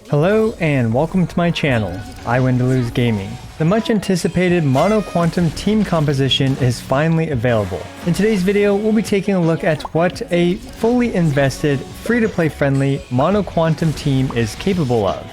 Hello and welcome to my channel, I Win to Lose Gaming. The much anticipated Mono Quantum team composition is finally available. In today's video, we'll be taking a look at what a fully invested, free-to-play friendly Mono Quantum team is capable of.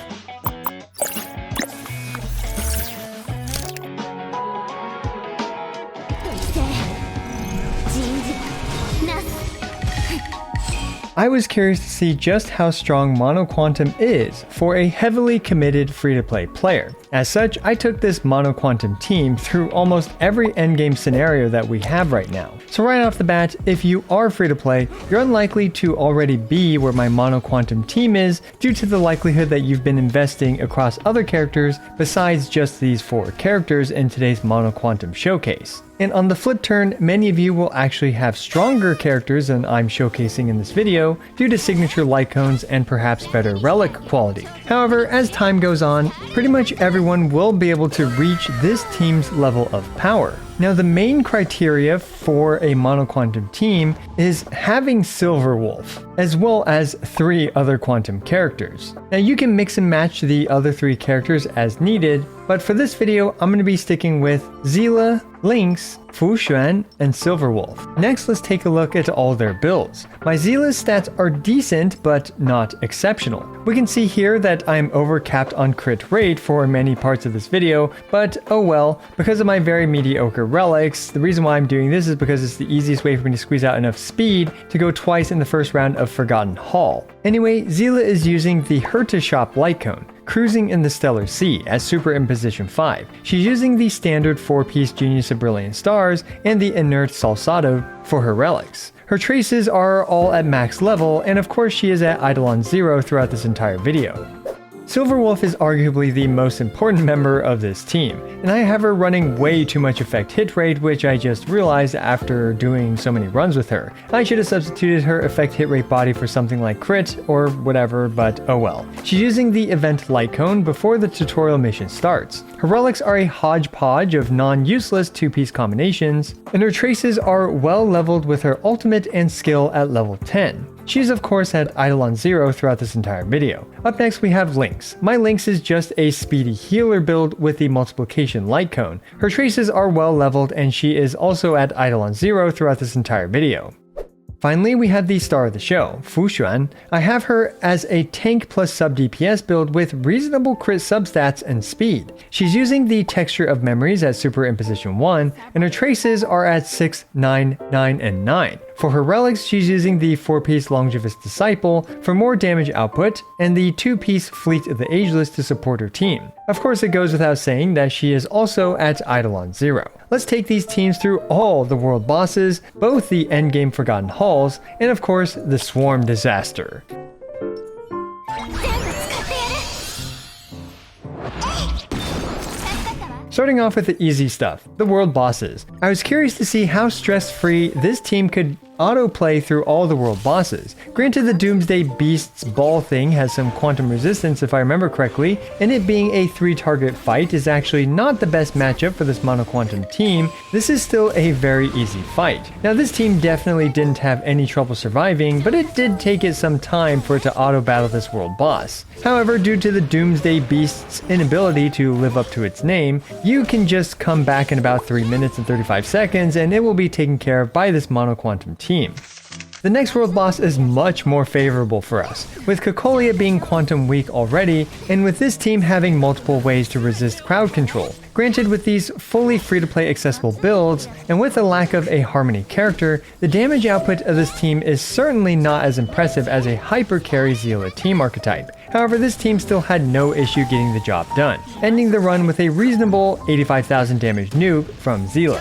I was curious to see just how strong Mono Quantum is for a heavily committed free-to-play player. As such, I took this Mono Quantum team through almost every endgame scenario that we have right now. So right off the bat, if you are free-to-play, you're unlikely to already be where my Mono Quantum team is due to the likelihood that you've been investing across other characters besides just these 4 characters in today's Mono Quantum showcase. And on the flip turn, many of you will actually have stronger characters than I'm showcasing in this video due to signature light cones and perhaps better relic quality. However, as time goes on, pretty much everyone will be able to reach this team's level of power. Now, the main criteria for a Mono Quantum team is having Silverwolf, as well as 3 other Quantum characters. Now, you can mix and match the other 3 characters as needed, but for this video, I'm going to be sticking with Seele, Lynx, Fu Xuan, and Silverwolf. Next, let's take a look at all their builds. My Seele's stats are decent, but not exceptional. We can see here that I'm overcapped on crit rate for many parts of this video, but oh well, because of my very mediocre relics, the reason why I'm doing this is because it's the easiest way for me to squeeze out enough speed to go twice in the first round of Forgotten Hall. Anyway, Seele is using the Shop light cone, cruising in the Stellar Sea as super in position 5. She's using the standard 4-piece Genius of Brilliant Stars and the inert Salsado for her relics. Her traces are all at max level, and of course she is at Eidolon 0 throughout this entire video. Silverwolf is arguably the most important member of this team, and I have her running way too much effect hit rate, which I just realized after doing so many runs with her. I should have substituted her effect hit rate body for something like crit or whatever, but oh well. She's using the event light cone before the tutorial mission starts. Her relics are a hodgepodge of non-useless 2-piece combinations, and her traces are well leveled with her ultimate and skill at level 10. She's of course at Eidolon 0 throughout this entire video. Up next we have Lynx. My Lynx is just a speedy healer build with the multiplication light cone. Her traces are well leveled and she is also at Eidolon 0 throughout this entire video. Finally, we have the star of the show, Fu Xuan. I have her as a tank plus sub DPS build with reasonable crit substats and speed. She's using the Texture of Memories at super in position 1, and her traces are at 6, 9, 9, and 9. For her relics, she's using the 4-piece Longevous Disciple for more damage output, and the 2-piece Fleet of the Ageless to support her team. Of course, it goes without saying that she is also at Eidolon 0. Let's take these teams through all the world bosses, both the endgame Forgotten Halls, and of course, the Swarm Disaster. Starting off with the easy stuff, the world bosses. I was curious to see how stress-free this team could autoplay through all the world bosses. Granted, the Doomsday Beast's ball thing has some quantum resistance if I remember correctly, and it being a 3-target fight is actually not the best matchup for this Mono Quantum team. This is still a very easy fight. Now, this team definitely didn't have any trouble surviving, but it did take it some time for it to auto-battle this world boss. However, due to the Doomsday Beast's inability to live up to its name, you can just come back in about 3 minutes and 35 seconds and it will be taken care of by this Mono Quantum team. The next world boss is much more favorable for us, with Cocolia being quantum weak already, and with this team having multiple ways to resist crowd control. Granted, with these fully free-to-play accessible builds, and with the lack of a Harmony character, the damage output of this team is certainly not as impressive as a hyper carry Seele team archetype. However, this team still had no issue getting the job done, ending the run with a reasonable 85,000 damage nuke from Seele.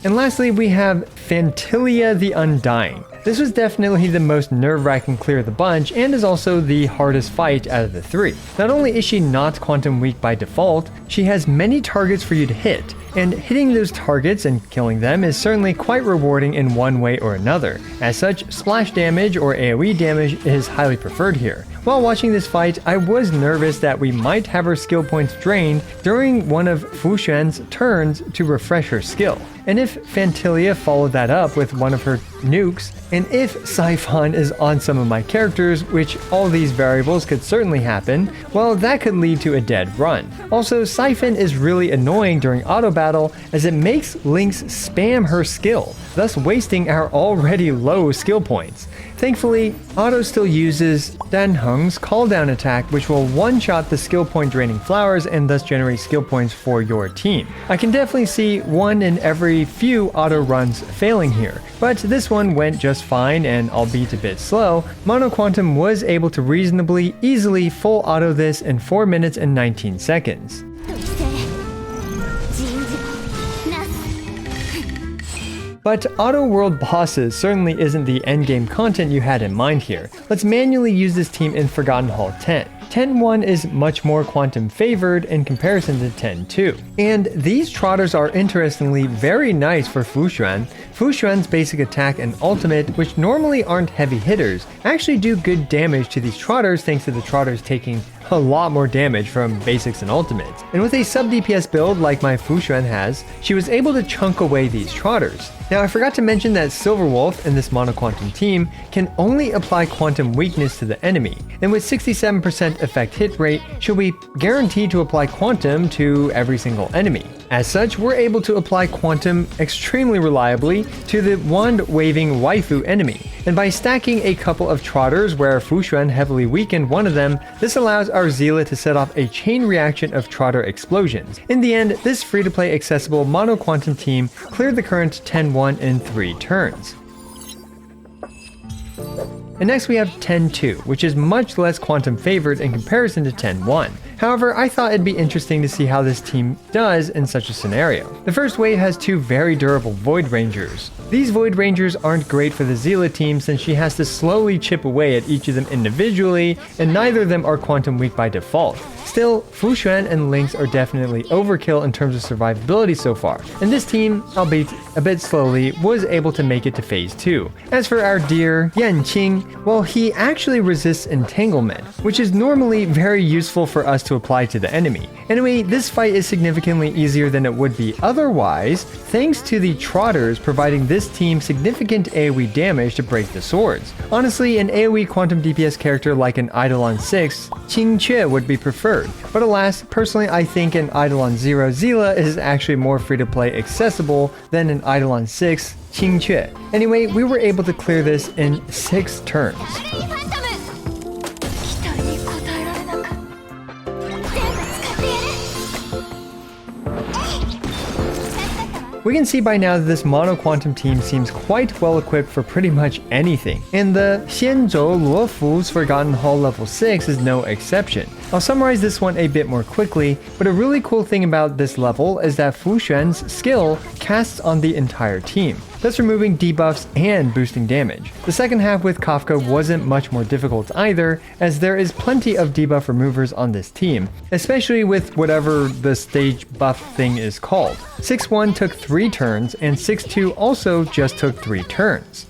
And lastly, we have Phantilia the Undying. This was definitely the most nerve-wracking clear of the bunch and is also the hardest fight out of the 3. Not only is she not quantum weak by default, she has many targets for you to hit, and hitting those targets and killing them is certainly quite rewarding in one way or another. As such, splash damage or AoE damage is highly preferred here. While watching this fight, I was nervous that we might have her skill points drained during one of Fu Xuan's turns to refresh her skill. and if Fantilia followed that up with one of her nukes, and if Siphon is on some of my characters, which all these variables could certainly happen, well, that could lead to a dead run. Also, Siphon is really annoying during auto battle as it makes Lynx spam her skill, thus wasting our already low skill points. Thankfully, Auto still uses Dan Heng's call down attack, which will one-shot the skill point draining flowers and thus generate skill points for your team. I can definitely see one in every few auto runs failing here, but this one went just fine, and albeit a bit slow, Mono Quantum was able to reasonably easily full auto this in 4 minutes and 19 seconds. But auto world bosses certainly isn't the endgame content you had in mind here. Let's manually use this team in Forgotten Hall 10. 10-1 is much more quantum favored in comparison to 10-2. And these trotters are interestingly very nice for Fu Xuan. Fu Xuan's basic attack and ultimate, which normally aren't heavy hitters, actually do good damage to these trotters thanks to the trotters taking a lot more damage from basics and ultimates. And with a sub DPS build like my Fu Xuan has, she was able to chunk away these trotters. Now I forgot to mention that Silver Wolf in this Mono Quantum team can only apply quantum weakness to the enemy, and with 67% effect hit rate, she'll be guaranteed to apply quantum to every single enemy. As such, we're able to apply quantum extremely reliably to the wand-waving waifu enemy, and by stacking a couple of trotters where Fu Xuan heavily weakened one of them, this allows our Seele to set off a chain reaction of trotter explosions. In the end, this free-to-play accessible Mono Quantum team cleared the current 10-1 in 3 turns. And next we have 10-2, which is much less quantum favored in comparison to 10-1. However, I thought it'd be interesting to see how this team does in such a scenario. The first wave has 2 very durable Void Rangers. These Void Rangers aren't great for the Seele team since she has to slowly chip away at each of them individually, and neither of them are quantum weak by default. Still, Fuxuan and Lynx are definitely overkill in terms of survivability so far, and this team, albeit a bit slowly, was able to make it to phase 2. As for our dear Yanqing, well, he actually resists entanglement, which is normally very useful for us to apply to the enemy. Anyway, this fight is significantly easier than it would be otherwise, thanks to the trotters providing this team significant AoE damage to break the swords. Honestly, an AoE quantum DPS character like an Eidolon 6, Qingque would be preferred. But alas, personally I think an Eidolon 0 Seele is actually more free-to-play accessible than an Eidolon 6 Qingque. Anyway, we were able to clear this in 6 turns. We can see by now that this Mono Quantum team seems quite well equipped for pretty much anything, and the Xianzhou Luofu's Forgotten Hall level 6 is no exception. I'll summarize this one a bit more quickly, but a really cool thing about this level is that Fu Xuan's skill casts on the entire team, thus removing debuffs and boosting damage. The second half with Kafka wasn't much more difficult either, as there is plenty of debuff removers on this team, especially with whatever the stage buff thing is called. 6-1 took 3 turns, and 6-2 also just took 3 turns.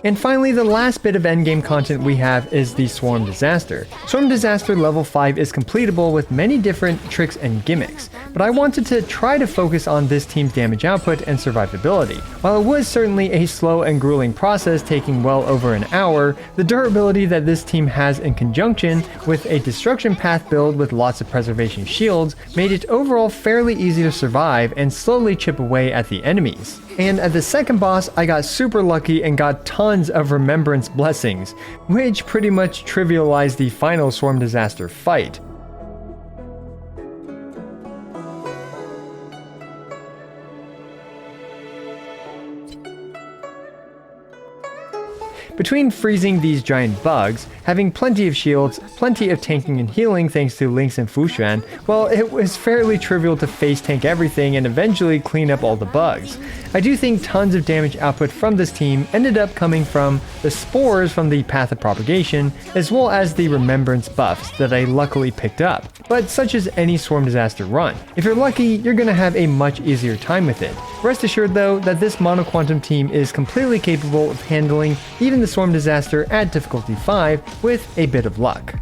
And finally, the last bit of endgame content we have is the Swarm Disaster. Swarm Disaster level 5 is completable with many different tricks and gimmicks, but I wanted to try to focus on this team's damage output and survivability. While it was certainly a slow and grueling process taking well over an hour, the durability that this team has in conjunction with a destruction path build with lots of preservation shields made it overall fairly easy to survive and slowly chip away at the enemies. And at the second boss, I got super lucky and got tons of Remembrance Blessings, which pretty much trivialized the final Swarm Disaster fight. Between freezing these giant bugs, having plenty of shields, plenty of tanking and healing thanks to Lynx and Fu Xuan, well, it was fairly trivial to face tank everything and eventually clean up all the bugs. I do think tons of damage output from this team ended up coming from the spores from the Path of Propagation, as well as the Remembrance buffs that I luckily picked up. But such as any Swarm Disaster run, if you're lucky, you're gonna have a much easier time with it. Rest assured though, that this Mono Quantum team is completely capable of handling even the Swarm Disaster at difficulty 5 with a bit of luck.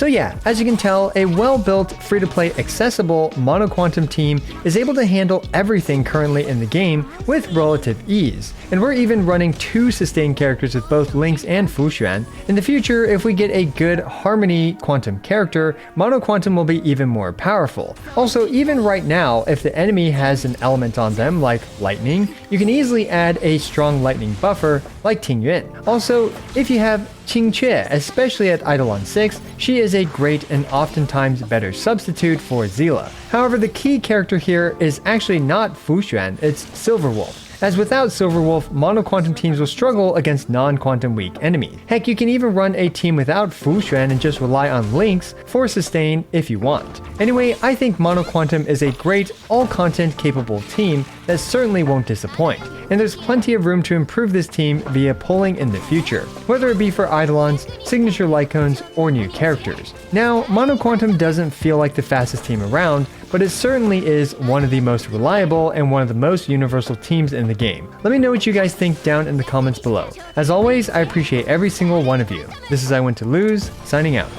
So yeah, as you can tell, a well-built, free-to-play accessible mono-quantum team is able to handle everything currently in the game with relative ease. And we're even running 2 sustained characters with both Lynx and Fu Xuan. In the future, if we get a good Harmony Quantum character, Mono Quantum will be even more powerful. Also, even right now, if the enemy has an element on them like lightning, you can easily add a strong lightning buffer like Tingyuan. Also, if you have Qingque, especially at Eidolon 6, she is a great and oftentimes better substitute for Seele. However, the key character here is actually not Fu Xuan, it's Silverwolf, as without Silverwolf, mono-quantum teams will struggle against non-quantum weak enemies. Heck, you can even run a team without Fu Xuan and just rely on Lynx for sustain if you want. Anyway, I think mono-quantum is a great, all-content capable team that certainly won't disappoint, and there's plenty of room to improve this team via polling in the future, whether it be for Eidolons, signature Lycones, or new characters. Now, Mono Quantum doesn't feel like the fastest team around, but it certainly is one of the most reliable and one of the most universal teams in the game. Let me know what you guys think down in the comments below. As always, I appreciate every single one of you. This is I Want to Lose, signing out.